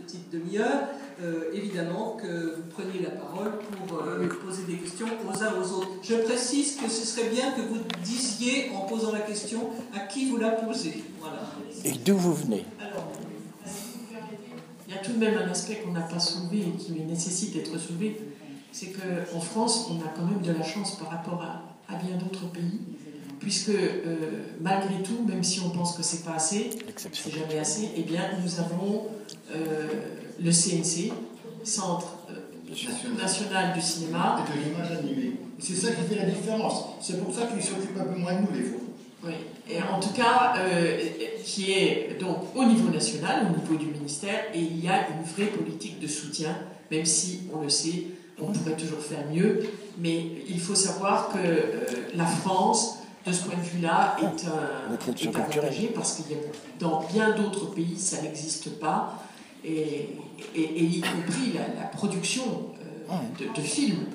petite demi-heure, évidemment que vous preniez la parole pour poser des questions aux uns aux autres. Je précise que ce serait bien que vous disiez, en posant la question, à qui vous la posez. Voilà. Et d'où vous venez? Alors, il y a tout de même un aspect qu'on n'a pas soulevé et qui nécessite d'être soulevé, c'est qu'en France, on a quand même de la chance par rapport à bien d'autres pays, puisque malgré tout, même si on pense que c'est pas assez, c'est jamais assez, eh bien nous avons le CNC, Centre National du Cinéma. Et de l'image animée. C'est ça qui fait la différence. C'est pour ça qu'ils s'occupent un peu moins de nous, des fois. Oui, et en tout cas, qui est donc au niveau national, au niveau du ministère, et il y a une vraie politique de soutien, même si, on le sait, on pourrait toujours faire mieux, mais il faut savoir que la France, de ce point de vue-là, est avantagée, parce qu'il y a dans bien d'autres pays, ça n'existe pas, et y compris la production de films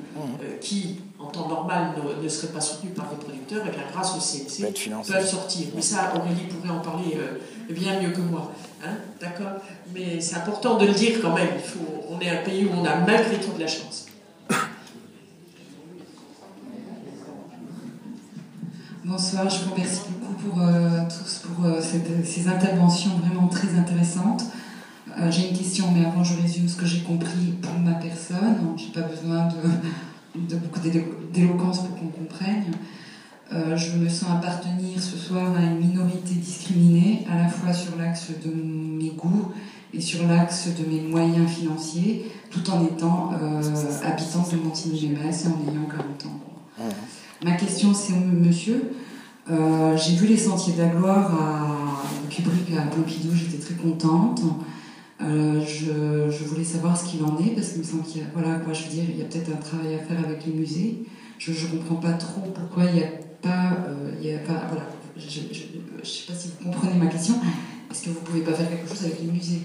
qui, en temps normal, ne seraient pas soutenus par les producteurs, et bien grâce au CNC, peuvent sortir. Mais ça, Aurélie pourrait en parler bien mieux que moi. Hein, d'accord? Mais c'est important de le dire quand même. On est un pays où on a malgré tout de la chance. Bonsoir, je vous remercie beaucoup tous pour ces interventions vraiment très intéressantes. J'ai une question, mais avant je résume ce que j'ai compris pour ma personne. Je n'ai pas besoin de beaucoup d'éloquence pour qu'on comprenne. Je me sens appartenir ce soir à une minorité discriminée, à la fois sur l'axe de mes goûts et sur l'axe de mes moyens financiers, tout en étant habitante de Montigny-lès et en ayant 40 ans. Ma question, c'est monsieur. J'ai vu Les Sentiers de la Gloire à Kubrick à Pompidou, j'étais très contente. Je voulais savoir ce qu'il en est, parce qu'il me semble qu'il y a, voilà, quoi, je veux dire, il y a peut-être un travail à faire avec les musées. Je ne comprends pas trop pourquoi il n'y a pas, voilà, je ne sais pas si vous comprenez ma question. Est-ce que vous ne pouvez pas faire quelque chose avec les musées?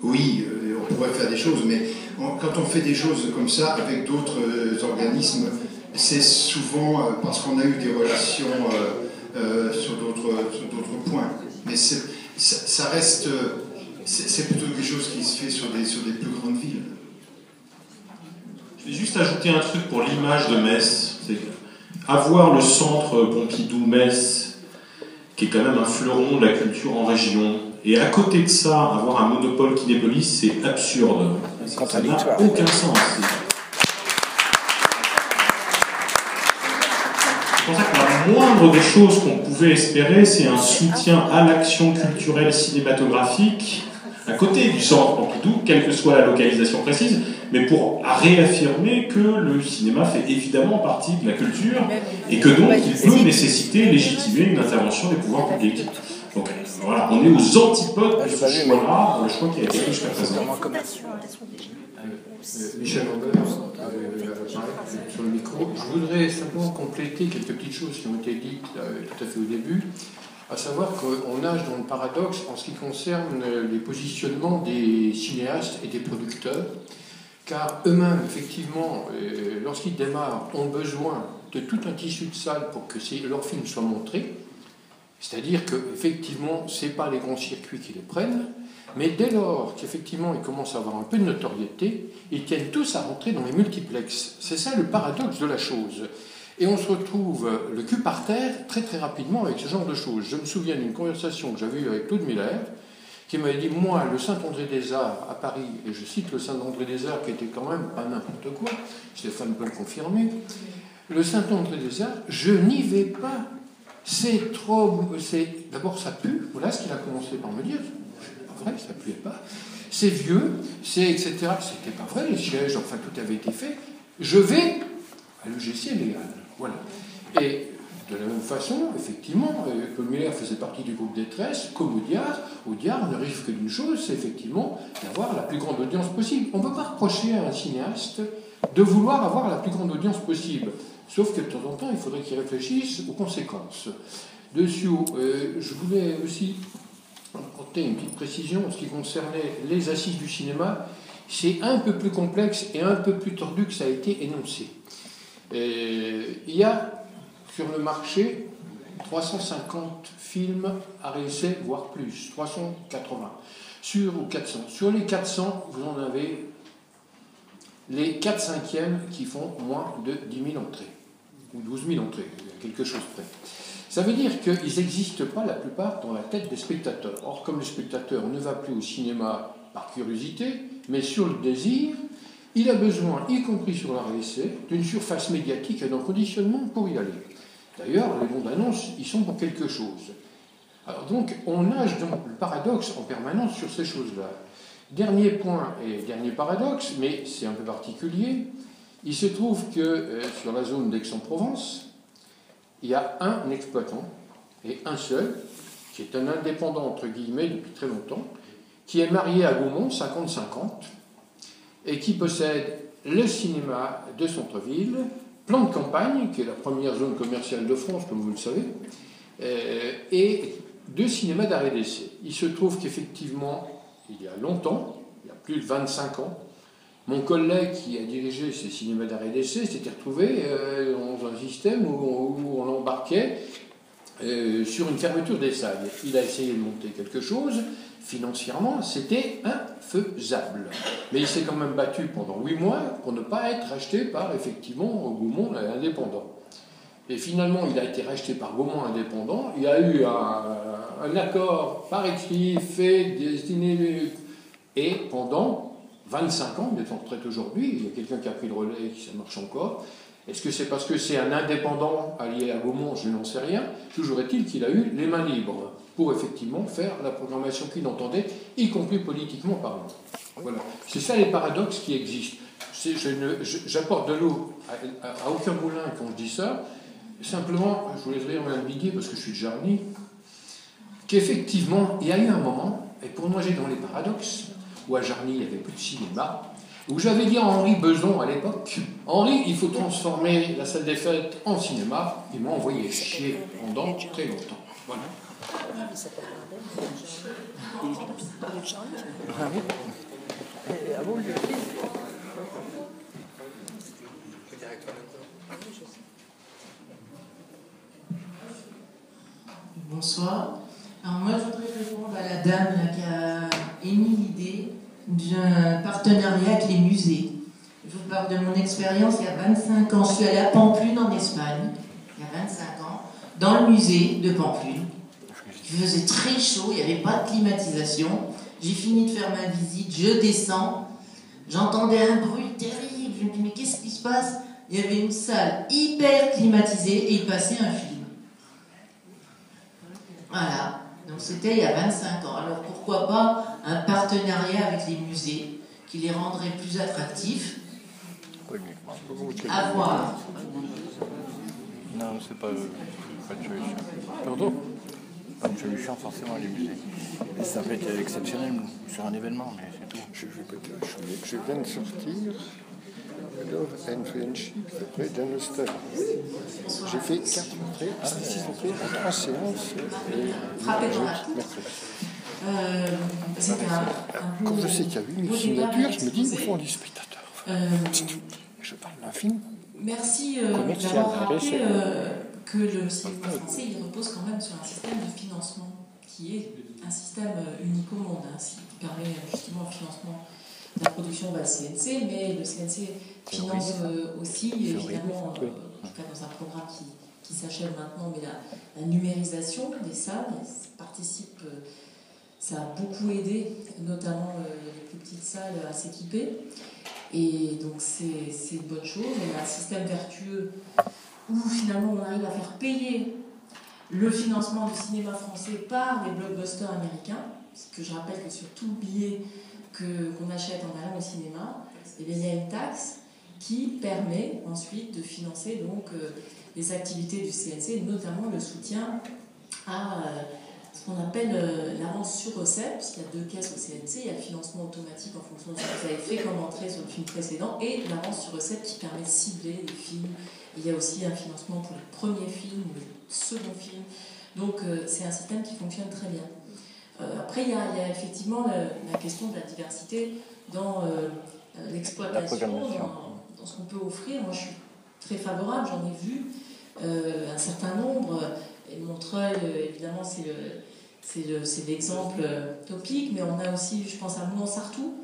Oui, on pourrait faire des choses, mais quand on fait des choses comme ça avec d'autres organismes, c'est souvent parce qu'on a eu des relations sur d'autres points. Mais ça reste, c'est plutôt quelque chose qui se fait sur des plus grandes villes. Je vais juste ajouter un truc pour l'image de Metz. C'est avoir le centre Pompidou-Metz, qui est quand même un fleuron de la culture en région, et à côté de ça, avoir un monopole Kinépolis, c'est absurde. Ça n'a aucun sens. C'est pour ça que la moindre des choses qu'on pouvait espérer, c'est un soutien à l'action culturelle cinématographique à côté du centre Pompidou, quelle que soit la localisation précise, mais pour réaffirmer que le cinéma fait évidemment partie de la culture et que donc il peut nécessiter, légitimer une intervention des pouvoirs publics. Donc voilà, on est aux antipodes de ce choix-là, le choix qui a été fait jusqu'à présent. Michel Lambert, sur le micro. Je voudrais simplement compléter quelques petites choses qui ont été dites tout à fait au début, à savoir qu'on nage dans le paradoxe en ce qui concerne les positionnements des cinéastes et des producteurs, car eux-mêmes, effectivement, lorsqu'ils démarrent, ont besoin de tout un tissu de salle pour que leurs films soient montrés. C'est-à-dire qu'effectivement, ce n'est pas les grands circuits qui les prennent, mais dès lors qu'effectivement ils commencent à avoir un peu de notoriété, ils tiennent tous à rentrer dans les multiplexes. C'est ça le paradoxe de la chose. Et on se retrouve le cul par terre très très rapidement avec ce genre de choses. Je me souviens d'une conversation que j'avais eue avec Claude Miller, qui m'avait dit, moi, le Saint-André-des-Arts à Paris, et je cite le Saint-André-des-Arts qui était quand même pas n'importe quoi, Stéphane peut le confirmer, le Saint-André-des-Arts, je n'y vais pas. C'est trop... D'abord, ça pue. Voilà ce qu'il a commencé par me dire. C'est pas vrai, ça puait pas. C'est vieux, c'est etc. C'était pas vrai, les sièges, enfin, tout avait été fait. Je vais à l'EGC légal. Voilà. Et de la même façon, effectivement, Claude Miller faisait partie du groupe Détresse, comme Audiard. Audiard ne risque que d'une chose, c'est effectivement d'avoir la plus grande audience possible. On ne peut pas reprocher à un cinéaste de vouloir avoir la plus grande audience possible. Sauf que de temps en temps, il faudrait qu'il réfléchisse aux conséquences. Dessus, je voulais aussi apporter une petite précision en ce qui concernait les assises du cinéma. C'est un peu plus complexe et un peu plus tordu que ça a été énoncé. Il y a sur le marché 350 films à réessayer, voire plus, 380 ou 400. Sur les 400, vous en avez les 4/5 qui font moins de 10 000 entrées, ou 12 000 entrées, quelque chose près. Ça veut dire qu'ils n'existent pas la plupart dans la tête des spectateurs. Or, comme le spectateur ne va plus au cinéma par curiosité, mais sur le désir, il a besoin, y compris sur la réessai, d'une surface médiatique et d'un conditionnement pour y aller. D'ailleurs, les bandes annonces, ils sont pour quelque chose. Alors donc, on nage dans le paradoxe en permanence sur ces choses-là. Dernier point et dernier paradoxe, mais c'est un peu particulier, il se trouve que sur la zone d'Aix-en-Provence, il y a un exploitant, et un seul, qui est un indépendant, entre guillemets, depuis très longtemps, qui est marié à Gaumont, 50-50, et qui possède le cinéma de centre-ville, Plan de Campagne, qui est la première zone commerciale de France, comme vous le savez, et 2 cinémas d'arrêt d'essai. Il se trouve qu'effectivement, il y a longtemps, il y a plus de 25 ans, mon collègue qui a dirigé ces cinémas d'arrêt d'essai s'était retrouvé dans un système où on l'embarquait sur une fermeture des salles. Il a essayé de monter quelque chose. Financièrement, c'était infaisable. Mais il s'est quand même battu pendant 8 mois pour ne pas être racheté par, effectivement, Gaumont indépendant. Et finalement, il a été racheté par Gaumont indépendant. Il y a eu un accord par écrit, fait, destiné, et pendant 25 ans, il est en retraite aujourd'hui, il y a quelqu'un qui a pris le relais et qui ça marche encore. Est-ce que c'est parce que c'est un indépendant allié à Gaumont? Je n'en sais rien. Toujours est-il qu'il a eu les mains libres pour effectivement faire la programmation qu'il entendait, y compris politiquement parlant. Voilà. C'est ça les paradoxes qui existent. J'apporte de l'eau à aucun moulin quand je dis ça. Simplement, je voulais rire Mme Viguier, parce que je suis de Jarny, qu'effectivement, il y a eu un moment, et pour nager dans les paradoxes, où à Jarny, il n'y avait plus de cinéma, où j'avais dit à Henri Beson à l'époque, Henri, il faut transformer la salle des fêtes en cinéma. Il m'a envoyé chier pendant très longtemps. Voilà. Bonsoir. Alors moi, je voudrais répondre à la dame là, qui a émis l'idée d'un partenariat avec les musées. Je vous parle de mon expérience il y a 25 ans. Je suis allée à Pampelune en Espagne, il y a 25 ans, dans le musée de Pampelune. Il faisait très chaud, il n'y avait pas de climatisation. J'ai fini de faire ma visite, je descends, j'entendais un bruit terrible. Je me dis, mais qu'est-ce qui se passe? Il y avait une salle hyper climatisée et il passait un film. Voilà, donc c'était il y a 25 ans. Alors pourquoi pas un partenariat avec les musées qui les rendrait plus attractifs à voir. Non, c'est pas une solution. Pardon? Pas une solution forcément les musées. Ça peut être exceptionnel sur un événement, mais c'est tout. Je viens de sortir Love and Friendship de John Huston. J'ai fait 4 entrées, 6 entrées en 3 séances. Quand je sais qu'il y a 8000 signatures, je me dis, il faut du spectateur. Je parle d'un film. Merci d'avoir rappelé que le cinéma français il repose quand même sur un système de financement qui est un système unique au monde, hein, qui permet justement le financement de la production le CNC, mais le CNC finance aussi, évidemment, en tout cas dans un programme qui s'achève maintenant, mais la numérisation des salles participe, ça a beaucoup aidé, notamment les plus petites salles à s'équiper. Et donc c'est une bonne chose. On a un système vertueux où finalement on arrive à faire payer le financement du cinéma français par les blockbusters américains. Parce que je rappelle que sur tout billet qu'on achète en allant au cinéma, il y a une taxe qui permet ensuite de financer donc, les activités du CNC, notamment le soutien à ce qu'on appelle l'avance sur recette, puisqu'il y a 2 caisses au CNC, il y a le financement automatique en fonction de ce que vous avez fait comme entrée sur le film précédent, et l'avance sur recette qui permet de cibler les films. Il y a aussi un financement pour les premiers films ou les seconds films. Donc c'est un système qui fonctionne très bien. Après, il y a effectivement la question de la diversité dans l'exploitation, dans ce qu'on peut offrir. Moi, je suis très favorable, j'en ai vu un certain nombre, et mon Montreuil, évidemment, c'est l'exemple topique, mais on a aussi, je pense, à Mouans-Sartoux,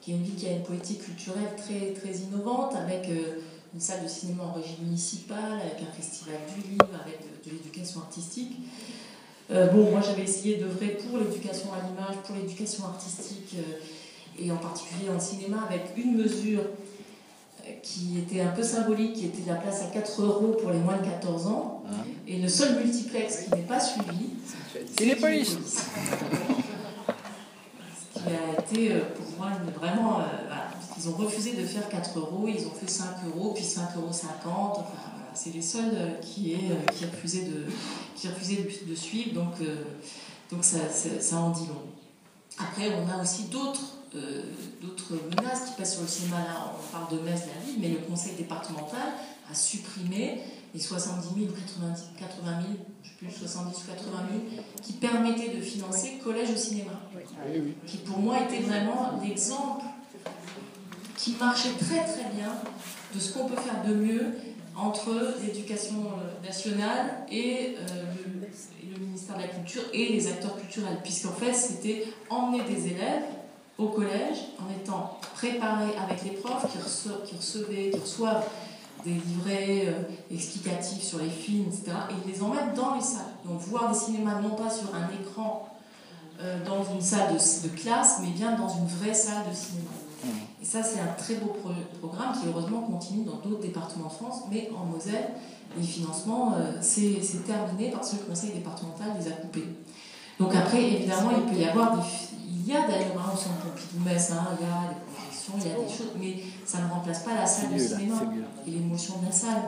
qui est une ville qui a une politique culturelle très, très innovante, avec une salle de cinéma en régie municipale, avec un festival du livre, avec de l'éducation artistique. Moi j'avais essayé d'œuvrer pour l'éducation à l'image, pour l'éducation artistique, et en particulier en cinéma, avec une mesure qui était un peu symbolique, qui était la place à 4 € pour les moins de 14 ans, et le seul multiplex qui n'est pas suivi, c'est les polices. Ce qui a été pour moi vraiment... voilà, ils ont refusé de faire 4 €, ils ont fait 5 €, puis 5,50 €, enfin, voilà, c'est les seuls qui refusaient de suivre, donc ça en dit long. Après, on a aussi d'autres menaces qui pèsent sur le cinéma. Là, on parle de Metz, la ville, mais le conseil départemental a supprimé les 70 000 ou 80 000, je ne sais plus, 70 ou 80 000, qui permettaient de financer collège au cinéma. Qui pour moi était vraiment l'exemple qui marchait très très bien de ce qu'on peut faire de mieux entre l'éducation nationale et le ministère de la Culture et les acteurs culturels, puisqu'en fait c'était emmener des élèves au collège en étant préparés avec les profs qui reçoivent des livrets explicatifs sur les films, etc. Et ils les emmènent dans les salles. Donc voir des cinémas non pas sur un écran dans une salle de classe, mais bien dans une vraie salle de cinéma. Et ça, c'est un très beau programme qui, heureusement, continue dans d'autres départements de France, mais en Moselle, les financements, c'est terminé parce que le conseil départemental les a coupés. Donc après, évidemment, il peut y avoir il y a d'ailleurs au centre Pompidou-Metz, il y a des projections, il y a des choses, mais ça ne remplace pas la salle de cinéma et l'émotion de la salle.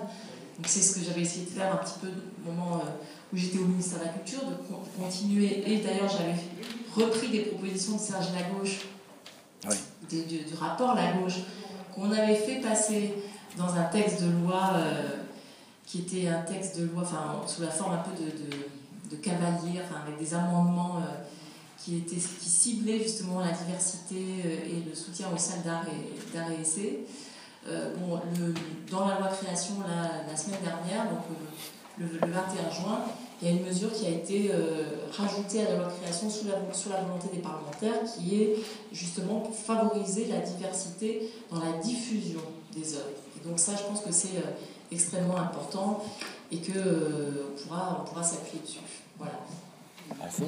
Donc c'est ce que j'avais essayé de faire un petit peu au moment où j'étais au ministère de la Culture, de continuer. Et d'ailleurs, j'avais repris des propositions de Serge Lagauche, du rapport Lagauche, qu'on avait fait passer dans un texte de loi qui était un texte de loi sous la forme un peu de cavalier, avec des amendements qui ciblaient justement la diversité et le soutien aux salles d'art et essai. Dans la loi création la semaine dernière, donc le 21 juin, il y a une mesure qui a été rajoutée à la loi création sous la volonté des parlementaires, qui est justement pour favoriser la diversité dans la diffusion des œuvres. Et donc ça, je pense que c'est extrêmement important et qu'on pourra s'appuyer dessus. Voilà. Merci.